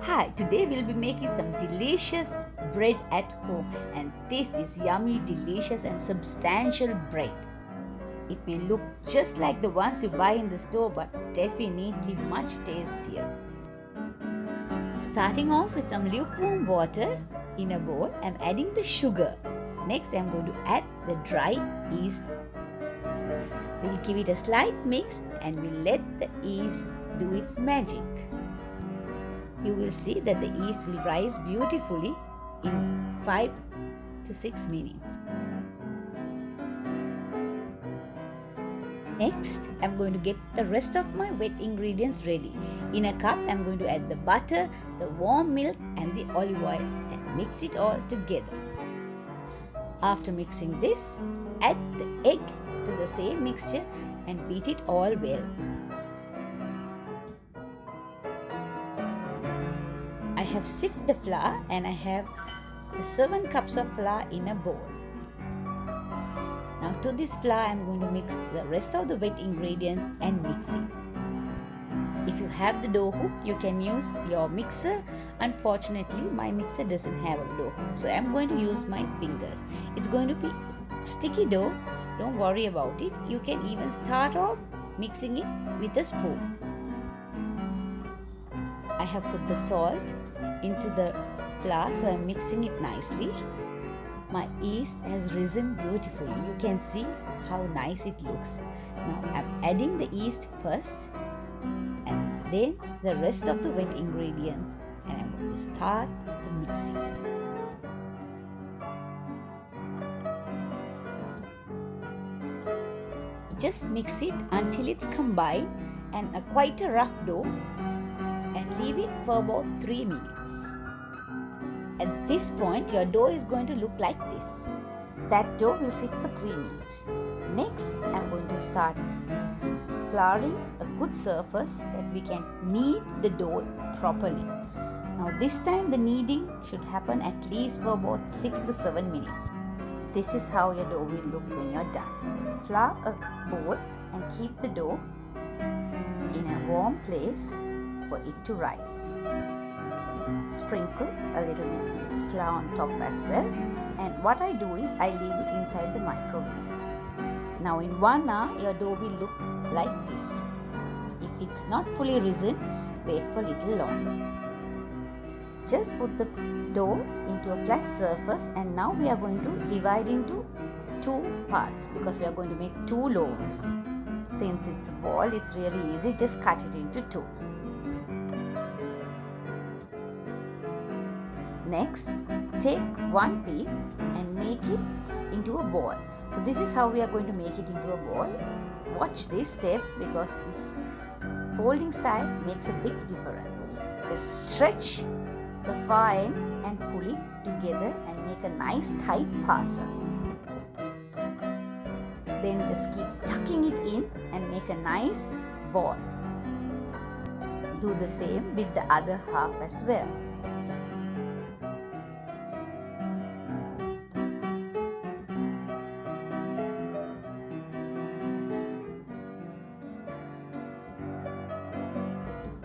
Hi, today we'll be making some delicious bread at home, and this is yummy, delicious and substantial bread. It may look just like the ones you buy in the store, but definitely much tastier. Starting off with some lukewarm water in a bowl, I'm adding the sugar. Next, I'm going to add the dry yeast. We'll give it a slight mix and we'll let the yeast do its magic. You will see that the yeast will rise beautifully in 5 to 6 minutes. Next, I'm going to get the rest of my wet ingredients ready. In a cup, I'm going to add the butter, the warm milk and the olive oil and mix it all together. After mixing this, add the egg to the same mixture and beat it all well. I have sifted the flour and I have the 7 cups of flour in a bowl. Now to this flour I am going to mix the rest of the wet ingredients and mix it. If you have the dough hook, you can use your mixer. Unfortunately, my mixer doesn't have a dough hook, so I am going to use my fingers. It's going to be sticky dough, don't worry about it. You can even start off mixing it with a spoon. I have put the salt into the flour, so I am mixing it nicely. My yeast has risen beautifully. You can see how nice it looks. Now I am adding the yeast first and then the rest of the wet ingredients, and I am going to start the mixing. Just mix it until it's combined and quite a rough dough, and leave it for about 3 minutes. At this point, your dough is going to look like this. That dough will sit for 3 minutes. Next, I am going to start flouring a good surface that we can knead the dough properly. Now this time the kneading should happen at least for about 6 to 7 minutes. This is how your dough will look when you're done. So flour a bowl and keep the dough in a warm place for it to rise. Sprinkle a little bit flour on top as well, and what I do is I leave it inside the microwave. Now in 1 hour your dough will look like this. If it's not fully risen, wait for a little longer. Just put the dough into a flat surface, and now we are going to divide into 2 parts because we are going to make 2 loaves. Since it's a ball, it's really easy, just cut it into 2. Next, take 1 piece and make it into a ball. So this is how we are going to make it into a ball. Watch this step because this folding style makes a big difference. Just stretch the far end and pull it together and make a nice tight parcel. Then just keep tucking it in and make a nice ball. Do the same with the other half as well.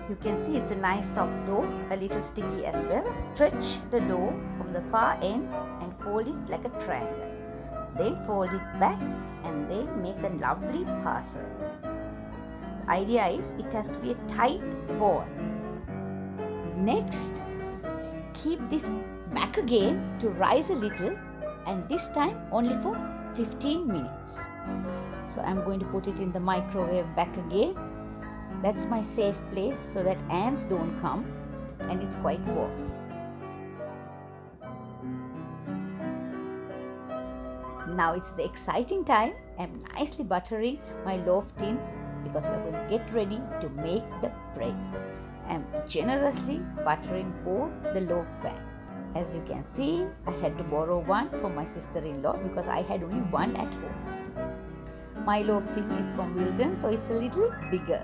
You can see it's a nice soft dough, a little sticky as well. Stretch the dough from the far end and fold it like a triangle. Then fold it back and then make a lovely parcel. The idea is it has to be a tight ball. Next, keep this back again to rise a little, and this time only for 15 minutes. So I'm going to put it in the microwave back again. That's my safe place so that ants don't come, and it's quite warm. Now it's the exciting time. I'm nicely buttering my loaf tins because we're going to get ready to make the bread. I'm generously buttering both the loaf pans. As you can see, I had to borrow one from my sister-in-law because I had only one at home. My loaf tin is from Wilton, so it's a little bigger.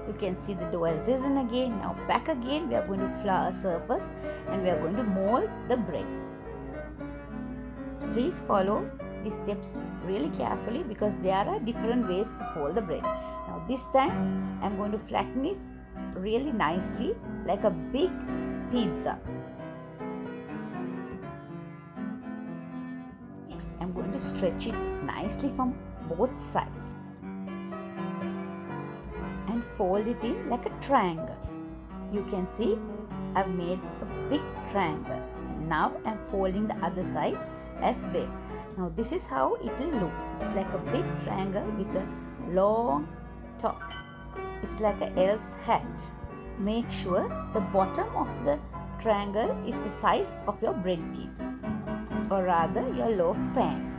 You can see the dough has risen again. Now back again, we are going to flour a surface and we are going to mold the bread. Please follow these steps really carefully because there are different ways to fold the bread. Now this time I am going to flatten it really nicely like a big pizza. Next, I'm going to stretch it nicely from both sides and fold it in like a triangle. You can see I've made a big triangle, and now I'm folding the other side as well. Now this is how it will look. It's like a big triangle with a long top. It's like an elf's hat. Make sure the bottom of the triangle is the size of your bread tin, or rather your loaf pan.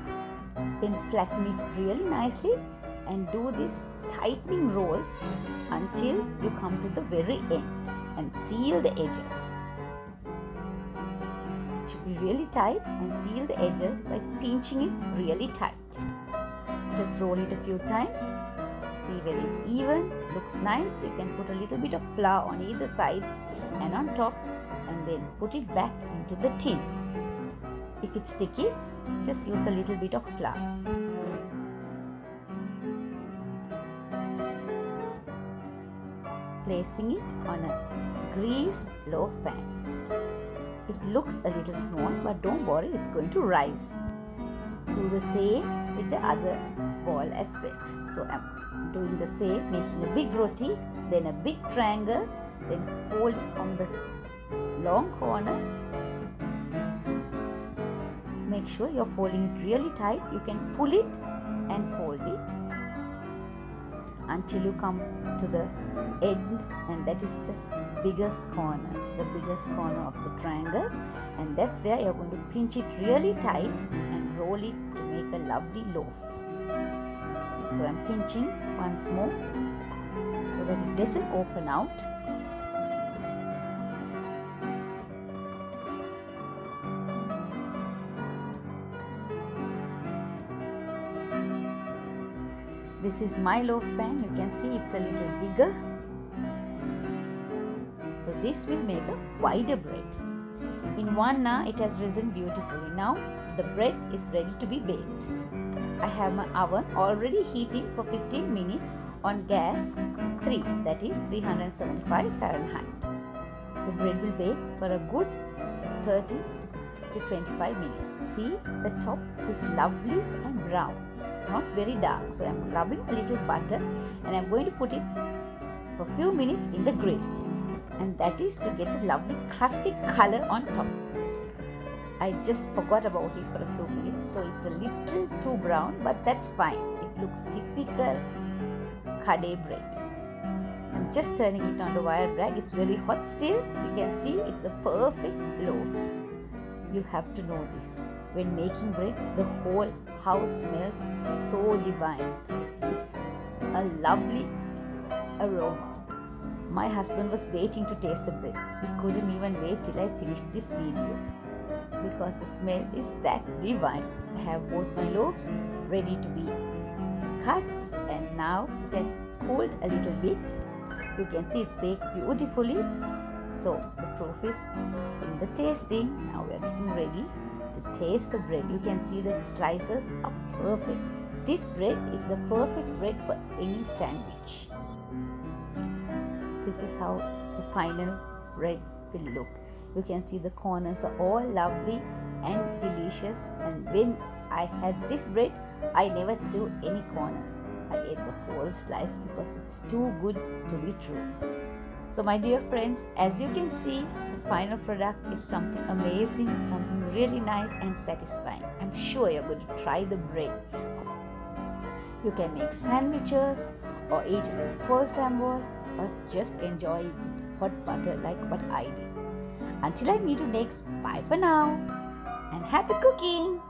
Then flatten it really nicely and do these tightening rolls until you come to the very end and seal the edges. It should be really tight, and seal the edges by pinching it really tight. Just roll it a few times to see whether it's even, looks nice. You can put a little bit of flour on either sides and on top, and then put it back into the tin. If it's sticky, just use a little bit of flour. Placing it on a greased loaf pan. It looks a little small, but don't worry, it's going to rise. Do the same with the other ball as well. So I'm doing the same, making a big roti, then a big triangle, then fold it from the long corner. Make sure you're folding it really tight. You can pull it and fold it until you come to the end, and that is the biggest corner of the triangle, and that's where you're going to pinch it really tight and roll it to make a lovely loaf. So I'm pinching once more so that it doesn't open out. This is my loaf pan. You can see it's a little bigger. So this will make a wider bread. In 1 hour it has risen beautifully. Now the bread is ready to be baked. I have my oven already heating for 15 minutes on gas 3, that is 375 Fahrenheit. The bread will bake for a good 30 to 25 minutes. See, the top is lovely and brown, not very dark. So I'm rubbing a little butter and I'm going to put it for a few minutes in the grill, and that is to get a lovely crusty color on top. I just forgot about it for a few minutes, so it's a little too brown, but that's fine. It looks typical kade bread. I'm just turning it on the wire rag. It's very hot still, so you can see it's a perfect loaf. You have to know this. When making bread, the whole house smells so divine. It's a lovely aroma. My husband was waiting to taste the bread. He couldn't even wait till I finished this video because the smell is that divine. I have both my loaves ready to be cut, and now it has cooled a little bit. You can see it's baked beautifully. So the proof is in the tasting. Now we are getting ready to taste the bread. You can see the slices are perfect. This bread is the perfect bread for any sandwich. This is how the final bread will look. You can see the corners are all lovely and delicious, and when I had this bread, I never threw any corners. I ate the whole slice because it's too good to be true. So my dear friends, as you can see, the final product is something amazing, something really nice and satisfying. I'm sure you're going to try the bread. You can make sandwiches or eat it with croissant, or just enjoy it with hot butter like what I did. Until I meet you next, bye for now and happy cooking!